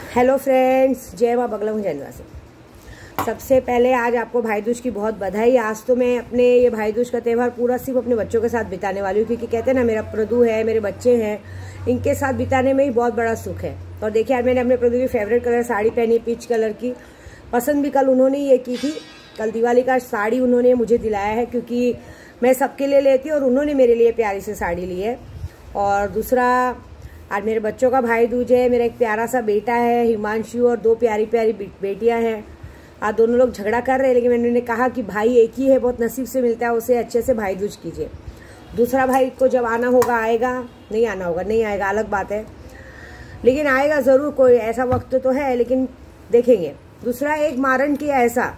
Hello friends, जय माँ बगला हूँ जनवासी। सबसे पहले आज आपको भाई दूज की बहुत बधाई। आज तो मैं अपने ये भाई दूज का त्यौहार पूरा सिर्फ अपने बच्चों के साथ बिताने वाली हूँ, क्योंकि कहते हैं ना, मेरा प्रदू है, मेरे बच्चे हैं, इनके साथ बिताने में ही बहुत बड़ा सुख है। और देखिए, आज मैंने अपने प्रदू की फेवरेट कलर साड़ी पहनी, पीच कलर की। पसंद भी कल उन्होंने ये की थी। कल दिवाली का साड़ी उन्होंने मुझे दिलाया है, क्योंकि मैं सबके लिए लेती हूँ और उन्होंने मेरे लिए प्यारी सी साड़ी ली है। और दूसरा, आज मेरे बच्चों का भाई दूज है। मेरा एक प्यारा सा बेटा है हिमांशु, और दो प्यारी प्यारी बेटियां हैं। आज दोनों लोग झगड़ा कर रहे हैं, लेकिन मैंने कहा कि भाई एक ही है, बहुत नसीब से मिलता है, उसे अच्छे से भाई दूज कीजिए। दूसरा भाई को जब आना होगा आएगा, नहीं आना होगा नहीं आएगा, अलग बात है, लेकिन आएगा ज़रूर। कोई ऐसा वक्त तो है, लेकिन देखेंगे। दूसरा, एक मारण किया ऐसा,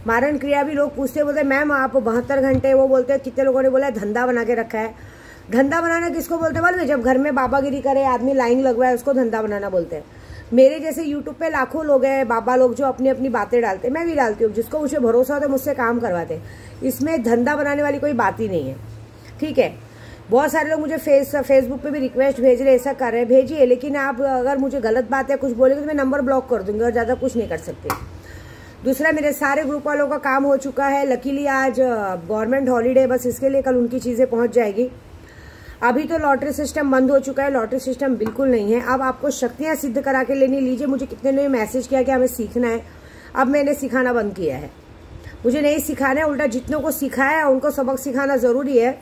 मारण क्रिया भी लोग पूछते बोलते मैम आप 72 घंटे, वो बोलते हैं, कितने लोगों ने बोला धंधा बना के रखा है। धंधा बनाना किसको बोलते बोल में, जब घर में बाबागिरी करे आदमी, लाइन लगवाए, उसको धंधा बनाना बोलते हैं। मेरे जैसे यूट्यूब पे लाखों लोग हैं, बाबा लोग, जो अपनी अपनी बातें डालते हैं, मैं भी डालती हूँ। जिसको मुझे भरोसा होता है मुझसे काम करवाते हैं। इसमें धंधा बनाने वाली कोई बात ही नहीं है, ठीक है। बहुत सारे लोग मुझे फेसबुक पे भी रिक्वेस्ट भेज रहे, ऐसा कर रहे हैं, भेजिए, लेकिन आप अगर मुझे गलत बात है कुछ बोलेंगे तो मैं नंबर ब्लॉक कर दूंगी, और ज़्यादा कुछ नहीं कर सकती। दूसरा, मेरे सारे ग्रुप वालों का काम हो चुका है। लकीली आज गवर्नमेंट हॉलीडे, बस इसके लिए कल उनकी चीज़ें पहुँच जाएगी। अभी तो लॉटरी सिस्टम बंद हो चुका है, लॉटरी सिस्टम बिल्कुल नहीं है। अब आपको शक्तियाँ सिद्ध करा के लेनी। लीजिए, मुझे कितने ने मैसेज किया कि हमें सीखना है, अब मैंने सिखाना बंद किया है। मुझे नहीं सिखाना है, उल्टा जितनों को सिखाया है उनको सबक सिखाना ज़रूरी है।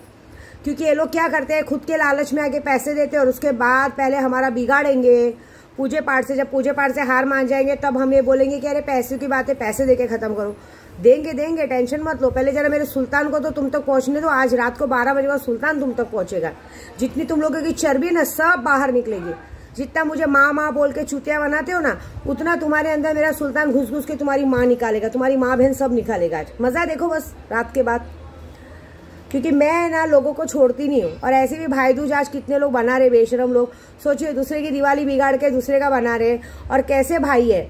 क्योंकि ये लोग क्या करते हैं, खुद के लालच में आके पैसे देते हैं, और उसके बाद पहले हमारा बिगाड़ेंगे पूजे पाठ से। जब पूजे पाठ से हार मान जाएंगे तब हम ये बोलेंगे कि अरे पैसे की बात है, पैसे देके ख़त्म करो। देंगे, टेंशन मत लो। पहले जरा मेरे सुल्तान को तो तुम तक पहुंचने दो। आज रात को 12 बजे बाद सुल्तान तुम तक पहुंचेगा। जितनी तुम लोगों की चर्बी ना, सब बाहर निकलेगी। जितना मुझे माँ माँ बोल के चुतिया बनाते हो ना, उतना तुम्हारे अंदर मेरा सुल्तान घुस घुस के तुम्हारी माँ निकालेगा, तुम्हारी माँ बहन सब निकालेगा। आज मजा देखो बस रात के बाद, क्योंकि मैं ना लोगों को छोड़ती नहीं हूँ। और ऐसे भी भाई दूज आज कितने लोग बना रहे, बेशरम लोग। सोचिए, दूसरे की दिवाली बिगाड़ के दूसरे का बना रहे, और कैसे भाई है।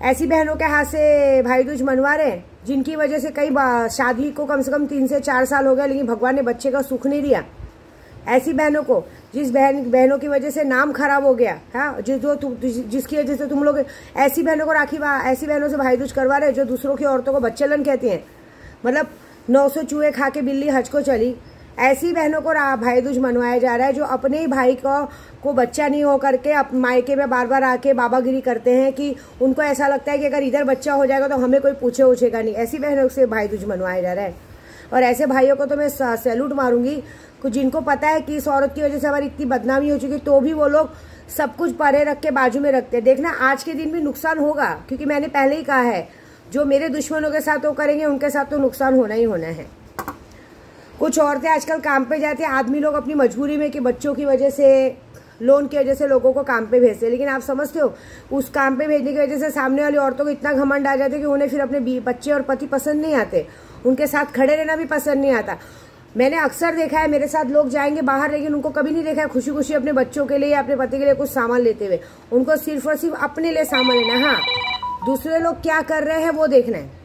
ऐसी बहनों के हाथ से भाई दूज मनवा रहे हैं जिनकी वजह से कई शादी को कम से कम 3 से 4 साल हो गया, लेकिन भगवान ने बच्चे का सुख नहीं दिया। ऐसी बहनों को, जिस बहनों की वजह से नाम खराब हो गया, हाँ, जिसकी वजह से तुम लोग ऐसी बहनों को ऐसी बहनों से भाई दूज करवा रहे जो दूसरों की औरतों को बच्चेलन कहती हैं। मतलब 900 चूहे खा के बिल्ली हज को चली। ऐसी बहनों को भाई दूज मनवाया जा रहा है जो अपने ही भाई को बच्चा नहीं हो करके मायके में बार बार आके बाबागिरी करते हैं, कि उनको ऐसा लगता है कि अगर इधर बच्चा हो जाएगा तो हमें कोई पूछेगा नहीं। ऐसी बहनों से भाई दूज मनवाया जा रहा है। और ऐसे भाइयों को तो मैं सैल्यूट मारूंगी, जिनको पता है कि इस औरत की वजह से हमारी इतनी बदनामी हो चुकी, तो भी वो लोग सब कुछ परे रख के बाजू में रखते हैं। देखना, आज के दिन भी नुकसान होगा, क्योंकि मैंने पहले ही कहा है, जो मेरे दुश्मनों के साथ वो करेंगे उनके साथ तो नुकसान होना ही होना है। कुछ औरतें आजकल काम पे जाती हैं, आदमी लोग अपनी मजबूरी में कि बच्चों की वजह से, लोन की वजह से लोगों को काम पे भेजते हैं। लेकिन आप समझते हो, उस काम पे भेजने की वजह से सामने वाली औरतों को इतना घमंड आ जाता है कि उन्हें फिर अपने बच्चे और पति पसंद नहीं आते, उनके साथ खड़े रहना भी पसंद नहीं आता। मैंने अक्सर देखा है, मेरे साथ लोग जाएंगे बाहर, लेकिन उनको कभी नहीं देखा है खुशी खुशी अपने बच्चों के लिए या अपने पति के लिए कुछ सामान लेते हुए। उनको सिर्फ और सिर्फ अपने लिए सामान लेना। हाँ, दूसरे लोग क्या कर रहे हैं वो देखना है।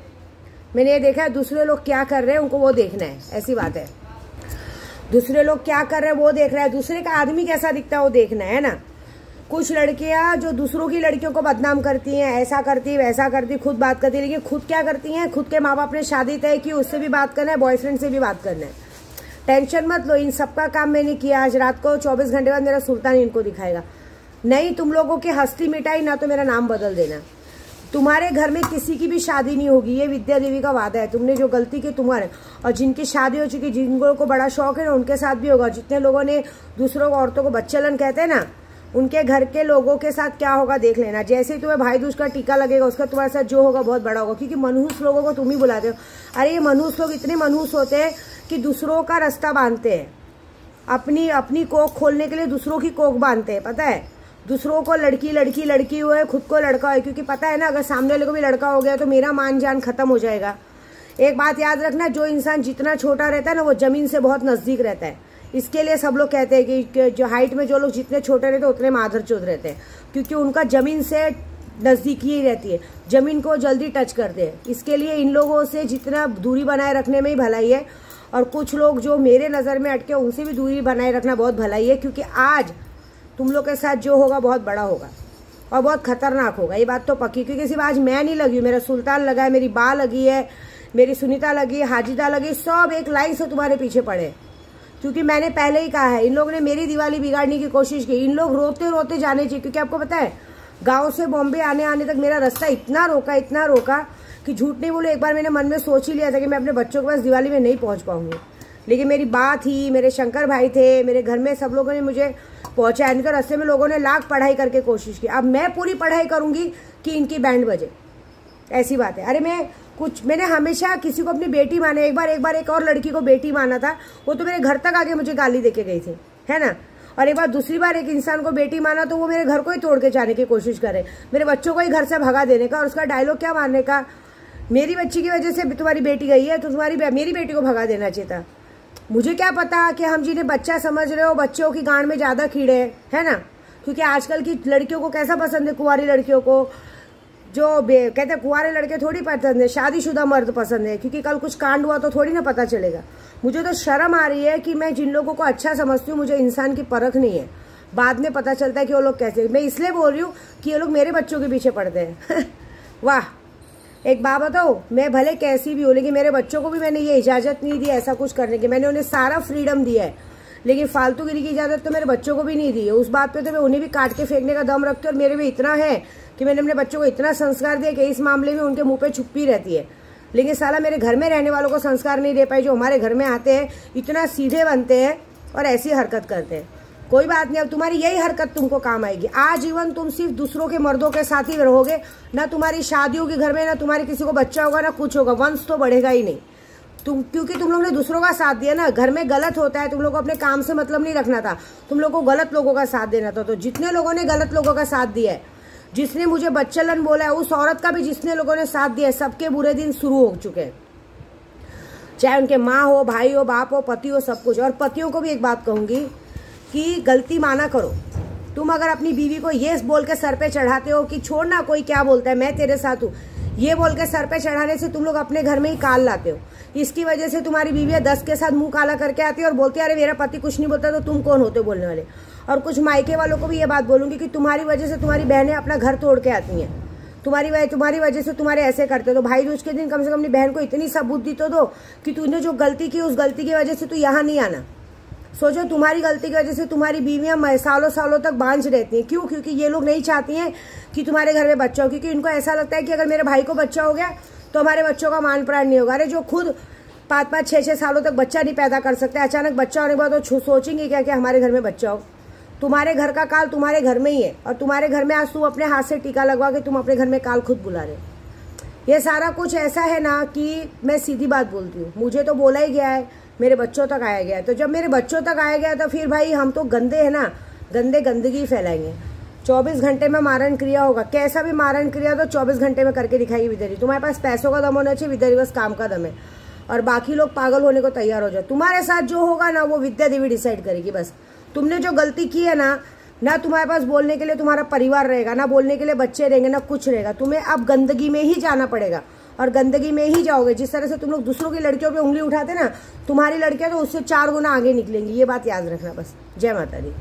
मैंने ये देखा है, दूसरे लोग क्या कर रहे हैं उनको वो देखना है, ऐसी बात है। दूसरे लोग क्या कर रहे हैं वो देख रहा है, दूसरे का आदमी कैसा दिखता है वो देखना है ना। कुछ लड़कियां जो दूसरों की लड़कियों को बदनाम करती हैं, ऐसा करती है वैसा करती है, खुद बात करती है, लेकिन खुद क्या करती हैं, खुद के माँ बाप ने शादी तय की, उससे भी बात करना है, बॉयफ्रेंड से भी बात करना है। टेंशन मत लो, इन सबका काम मैंने किया। आज रात को 24 घंटे बाद मेरा सुल्तान इनको दिखाएगा। नहीं, तुम लोगों की हस्ती मिटाई ना तो मेरा नाम बदल देना। तुम्हारे घर में किसी की भी शादी नहीं होगी, ये विद्या देवी का वादा है। तुमने जो गलती की तुम्हारे, और जिनकी शादी हो चुकी, जिनको को बड़ा शौक है ना, उनके साथ भी होगा। जितने लोगों ने दूसरों को औरतों को बच्चेलन कहते हैं ना, उनके घर के लोगों के साथ क्या होगा देख लेना। जैसे ही तुम्हें भाई दूज का टीका लगेगा, उसका तुम्हारे साथ जो होगा बहुत बड़ा होगा। क्योंकि मनहूस लोगों को तुम ही बुलाते हो। अरे ये मनहूस लोग इतने मनहूस होते हैं कि दूसरों का रास्ता बांधते हैं, अपनी कोख खोलने के लिए दूसरों की कोख बांधते हैं। पता है, दूसरों को लड़की हुए, खुद को लड़का है, क्योंकि पता है ना, अगर सामने वाले को भी लड़का हो गया तो मेरा मान जान खत्म हो जाएगा। एक बात याद रखना, जो इंसान जितना छोटा रहता है ना, वो जमीन से बहुत नजदीक रहता है। इसके लिए सब लोग कहते हैं कि जो हाइट में जो लोग जितने छोटे रहते हैं उतने माधरचोद रहते हैं, क्योंकि उनका जमीन से नजदीकी ही रहती है, जमीन को जल्दी टच करते हैं। इसके लिए इन लोगों से जितना दूरी बनाए रखने में ही भलाई है। और कुछ लोग जो मेरे नज़र में अटके, उनसे भी दूरी बनाए रखना बहुत भलाई है, क्योंकि आज तुम लोग के साथ जो होगा बहुत बड़ा होगा। और बहुत खतरनाक होगा, ये बात तो पक्की। क्योंकि सिर्फ आज मैं नहीं लगी हूँ, मेरा सुल्तान लगा है, मेरी बा लगी है, मेरी सुनीता लगी है, हाजिदा लगी, सब एक लाइन से तुम्हारे पीछे पड़े। क्योंकि मैंने पहले ही कहा है, इन लोगों ने मेरी दिवाली बिगाड़ने की कोशिश की। इन लोग रोते रोते जाने चाहिए। क्योंकि आपको पता है गाँव से बॉम्बे आने तक मेरा रास्ता इतना रोका कि झूठ नहीं बोलूं, एक बार मैंने मन में सोच ही लिया था कि मैं अपने बच्चों के पास दिवाली में नहीं पहुंच पाऊंगी। लेकिन मेरी बात थी, मेरे शंकर भाई थे, मेरे घर में सब लोगों ने मुझे पहुंचाया। नहीं तो रास्ते में लोगों ने लाख पढ़ाई करके कोशिश की। अब मैं पूरी पढ़ाई करूंगी कि इनकी बैंड बजे, ऐसी बात है। अरे मैंने हमेशा किसी को अपनी बेटी माना। एक बार एक और लड़की को बेटी माना था, वो तो मेरे घर तक आके मुझे गाली देके गई थी, है ना। और एक बार दूसरी बार एक इंसान को बेटी माना तो वो मेरे घर को ही तोड़ के जाने की कोशिश करे, मेरे बच्चों को ही घर से भगा देने का। और उसका डायलॉग क्या मारने का, मेरी बच्ची की वजह से तुम्हारी बेटी गई है तो मेरी बेटी को भगा देना चाहिए था। मुझे क्या पता कि हम जिन्हें बच्चा समझ रहे हो, बच्चों की गांड में ज्यादा कीड़े हैं, है ना। क्योंकि आजकल की लड़कियों को कैसा पसंद है, कुंवारी लड़कियों को, जो कहते हैं कुंवारे लड़के थोड़ी पसंद है, शादीशुदा मर्द पसंद है। क्योंकि कल कुछ कांड हुआ तो थोड़ी ना पता चलेगा। मुझे तो शर्म आ रही है कि मैं जिन लोगों को अच्छा समझती हूँ, मुझे इंसान की परख नहीं है। बाद में पता चलता है कि वो लोग कैसे। मैं इसलिए बोल रही हूँ कि ये लोग मेरे बच्चों के पीछे पड़ते हैं। वाह, एक बात बताओ, मैं भले कैसी भी हूँ, लेकिन मेरे बच्चों को भी मैंने ये इजाजत नहीं दी ऐसा कुछ करने की। मैंने उन्हें सारा फ्रीडम दिया है, लेकिन फालतूगिरी की इजाजत तो मेरे बच्चों को भी नहीं दी है। उस बात पे तो मैं उन्हें भी काट के फेंकने का दम रखती हूँ। और मेरे में इतना है कि मैंने अपने बच्चों को इतना संस्कार दिया कि इस मामले में उनके मुंह पे छुपी रहती है। लेकिन साला मेरे घर में रहने वालों को संस्कार नहीं दे पाई, जो हमारे घर में आते हैं इतना सीधे बनते हैं और ऐसी हरकत करते हैं। कोई बात नहीं, अब तुम्हारी यही हरकत तुमको काम आएगी। आजीवन तुम सिर्फ दूसरों के मर्दों के साथ ही रहोगे। ना तुम्हारी शादियों के घर में, ना तुम्हारे किसी को बच्चा होगा, ना कुछ होगा, वंश तो बढ़ेगा ही नहीं। क्योंकि तुम लोग ने दूसरों का साथ दिया ना। घर में गलत होता है, तुम लोग को अपने काम से मतलब नहीं रखना था, तुम लोग को गलत लोगों का साथ देना था। तो जितने लोगों ने गलत लोगों का साथ दिया है, जिसने मुझे बच्चलन बोला है, उस औरत का भी जिसने लोगों ने साथ दिया है, सबके बुरे दिन शुरू हो चुके हैं। चाहे उनके माँ हो, भाई हो, बाप हो, पति हो, सब कुछ। और पतियों को भी एक बात कहूंगी कि गलती माना करो। तुम अगर अपनी बीवी को ये बोल के सर पे चढ़ाते हो कि छोड़ ना, कोई क्या बोलता है, मैं तेरे साथ हूँ, ये बोल के सर पे चढ़ाने से तुम लोग अपने घर में ही काल लाते हो। इसकी वजह से तुम्हारी बीवी 10 के साथ मुंह काला करके आती है और बोलती है अरे मेरा पति कुछ नहीं बोलता, तो तुम कौन होते बोलने वाले। और कुछ मायके वालों को भी ये बात बोलूंगी कि तुम्हारी वजह से तुम्हारी बहनें अपना घर तोड़ के आती हैं, तुम्हारी वजह से तुम्हारे ऐसे करते हो। तो भाई दूज के दिन कम से कम अपनी बहन को इतनी सब बुद्धि तो दो कि तूने जो गलती की, उस गलती की वजह से तू यहाँ नहीं आना। सोचो, तुम्हारी गलती की वजह से तुम्हारी बीवियां सालों तक बांझ रहती हैं। क्यों? क्योंकि ये लोग नहीं चाहती हैं कि तुम्हारे घर में बच्चा हो। क्योंकि इनको ऐसा लगता है कि अगर मेरे भाई को बच्चा हो गया तो हमारे बच्चों का मान प्राण नहीं होगा। अरे जो खुद 5-5, 6-6 सालों तक बच्चा नहीं पैदा कर सकते, अचानक बच्चा होने के बाद तो सोचेंगे क्या कि हमारे घर में बच्चा हो। तुम्हारे घर का काल तुम्हारे घर में ही है, और तुम्हारे घर में आज तुम अपने हाथ से टीका लगवा के तुम अपने घर में काल खुद बुला रहे। ये सारा कुछ ऐसा है ना कि मैं सीधी बात बोलती हूँ, मुझे तो बोला ही गया है, मेरे बच्चों तक आया गया है। तो जब मेरे बच्चों तक आया गया तो फिर भाई हम तो गंदे हैं ना, गंदगी फैलाएंगे। 24 घंटे में मारण क्रिया होगा, कैसा भी मारण क्रिया तो 24 घंटे में करके दिखाएगी विदरी। तुम्हारे पास पैसों का दम होना चाहिए, विदरी बस काम का दम है। और बाकी लोग पागल होने को तैयार हो जाओ। तुम्हारे साथ जो होगा ना वो विद्या देवी डिसाइड करेगी। बस तुमने जो गलती की है ना तुम्हारे पास बोलने के लिए तुम्हारा परिवार रहेगा, ना बोलने के लिए बच्चे रहेंगे, ना कुछ रहेगा। तुम्हें अब गंदगी में ही जाना पड़ेगा और गंदगी में ही जाओगे। जिस तरह से तुम लोग दूसरों की लड़कियों पे उंगली उठाते ना, तुम्हारी लड़कियां तो उससे 4 गुना आगे निकलेंगी। ये बात याद रखना बस। जय माता दी।